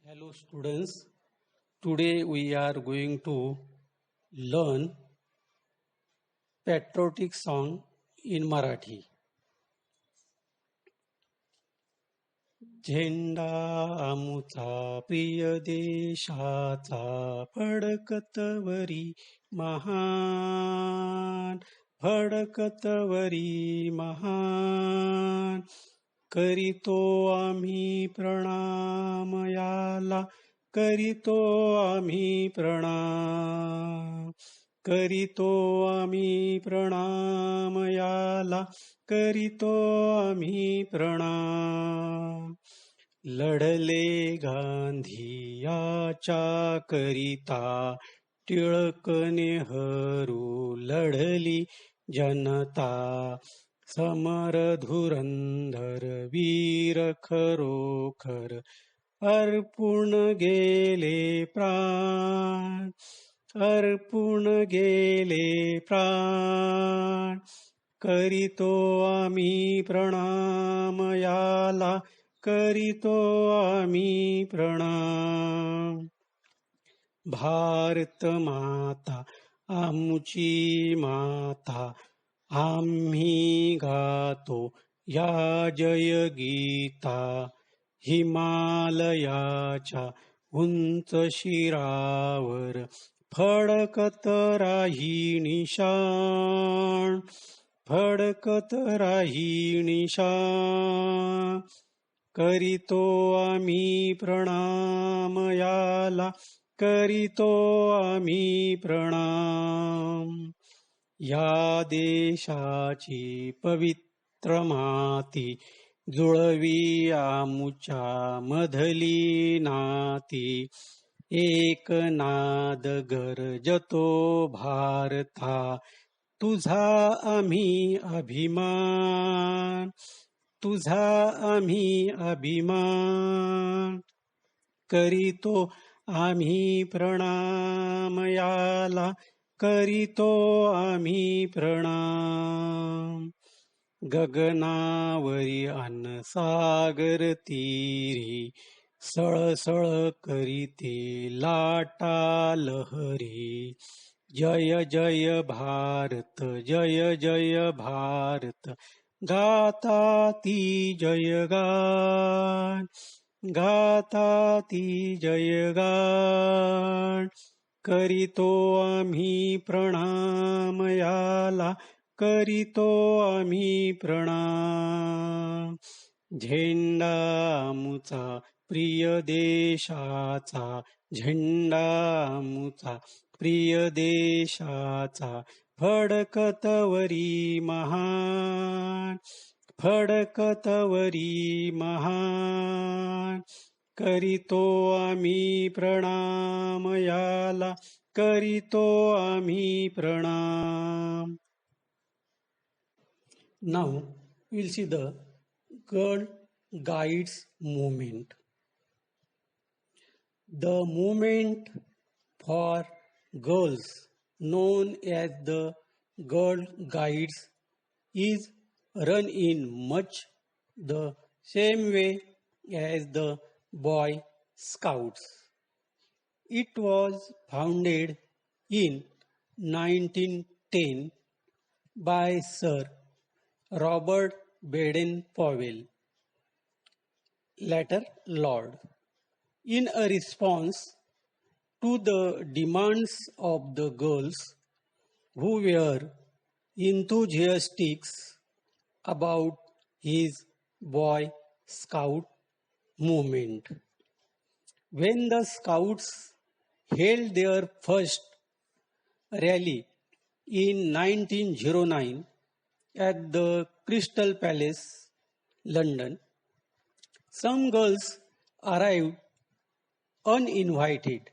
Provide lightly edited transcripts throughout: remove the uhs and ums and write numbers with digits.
Hello students, today we are going to learn patriotic song in Marathi. झेंडा आमुचा प्रिय देशाचा फडकतवरी महान फडकतवरी महान करीतो आम्ही प्रणाम याला करीतो आम्ही प्रणाम करीतो आम्ही प्रणाम याला करीतो आम्ही प्रणाम लढले गांधी याच्या करिता टिळक नेहरू लढली जनता समर धुरंधर वीर खरोखर अर्पुण गेले प्राण अर्पुण गेले प्राण करीतो आम्ही प्रणाम याला करीतो आम्ही प्रणाम भारत माता आमुची माता आम्ही गातो या जय गीता हिमालयाच्या उंच शिरावर फडकत राही निशाण फडकत राही निशाण करीतो आम्ही प्रणाम याला करीतो आम्ही प्रणाम या देशाची पवित्र माती जुळवी आमुच्या मधली नाती एक नाद गरजतो भारता तुझा आम्ही अभिमान तुझा आम्ही अभिमान करीतो आम्ही प्रणाम याला करीतो आम्ही प्रणाम गगनावरी अन सागर तीरी सळसळ करीते लाटा लहरी जय जय भारत जय जय भारत गाता ती जयगान गाता ती जयगान करीतो आम्ही प्रणाम याला करीतो आम्ही प्रणाम झेंडा आमुचा प्रिय देशाचा झेंडा आमुचा प्रिय देशाचा फडकतवरी महान फडकतवरी महान करीतो आम्ही प्रणाम याला करीतो आम्ही प्रणाम Now we'll see the Girl Guides movement. The movement for girls known as the Girl Guides is run in much the same way as the Boy Scouts. It was founded in 1910 by Sir Robert Baden-Powell, later Lord, in a response to the demands of the girls who were enthusiastic about his Boy Scout movement. When the Scouts held their first rally in 1909 at the Crystal Palace, London, some girls arrived uninvited,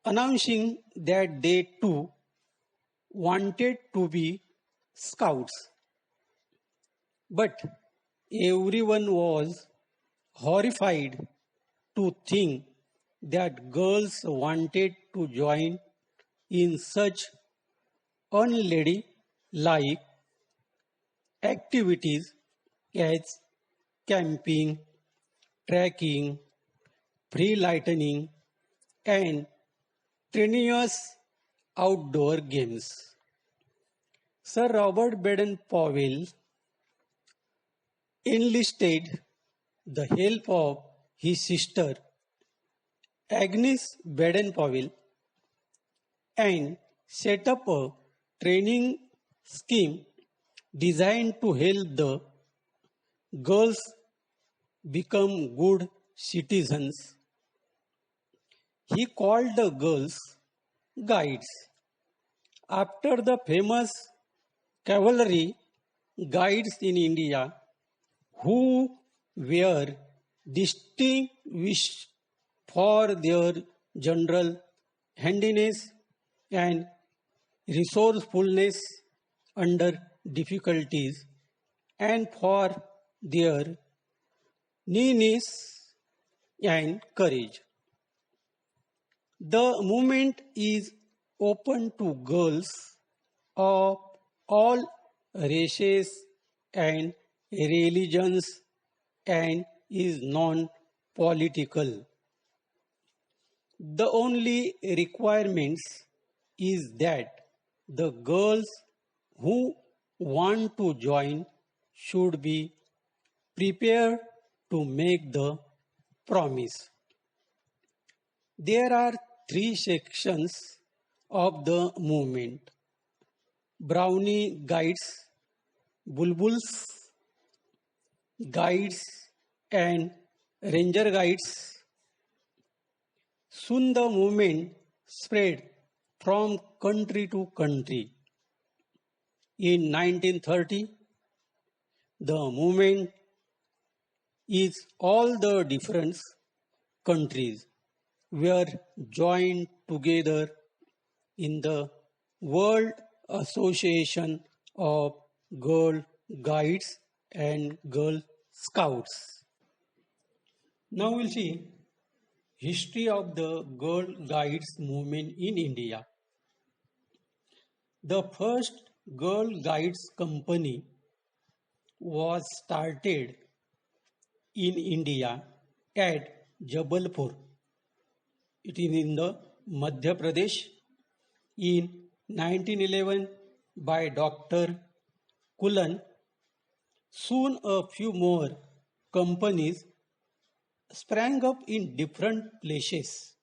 announcing that they too wanted to be scouts. But everyone was horrified to think that girls wanted to join in such unladylike activities as camping, trekking, free lightning, and strenuous outdoor games. Sir Robert Baden-Powell enlisted the help of his sister Agnes Baden-Powell and set up a training scheme designed to help the girls become good citizens. He called the girls guides after the famous cavalry guides in India who were distinguished for their general handiness and resourcefulness under difficulties and for their nearness and courage. The movement is open to girls of all races and religions and is non-political. The only requirements is that the girls who want to join should be prepared to make the promise. There are three sections of the movement: Brownie guides, Bulbuls guides, and Ranger guides. Soon the movement spread from country to country. In 1930, the movement is all the different countries were joined together in the World Association of Girl Guides and Girl Scouts. Now we'll see history of the Girl Guides movement in India. The first Girl Guides company was started in India at Jabalpur. It is in the Madhya Pradesh in 1911 by Dr. Cullen. Soon a few more companies sprang up in different places.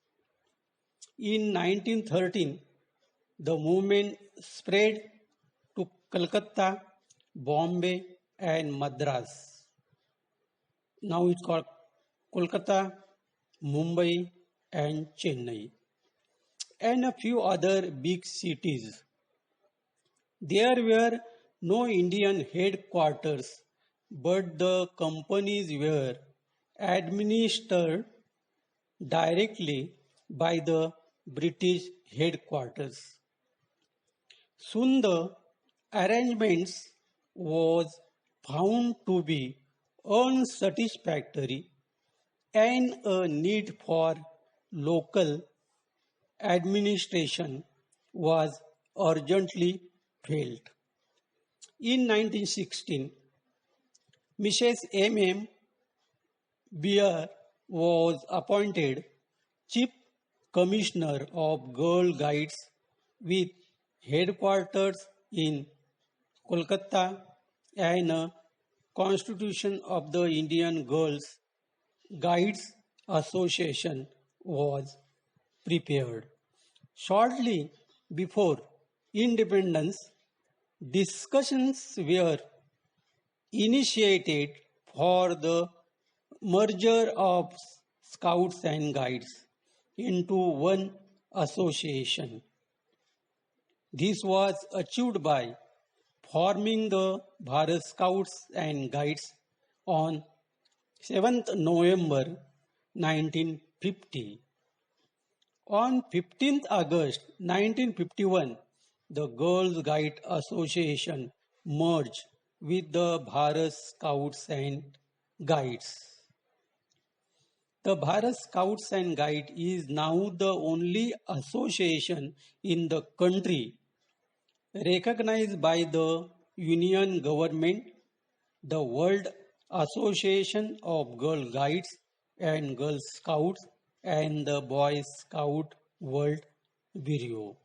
In 1913, the movement spread to Calcutta, Bombay, and Madras. Now it's called Kolkata, Mumbai, and Chennai, and a few other big cities. There were no Indian headquarters, but the companies were administered directly by the British headquarters. Soon the arrangements was found to be unsatisfactory and a need for local administration was urgently felt. In 1916, Mrs. M. Beer was appointed Chief Commissioner of Girl Guides with headquarters in Kolkata, and a constitution of the Indian Girls Guides Association was prepared. Shortly before independence, discussions were initiated for the merger of Scouts and Guides into one association. This was achieved by forming the Bharat Scouts and Guides on 7th November 1950. On 15th August 1951, the Girls Guide Association merged with the Bharat Scouts and Guides. The Bharat Scouts and Guides is now the only association in the country recognized by the Union government. The World Association of Girl Guides and Girl Scouts and the Boy Scout World video.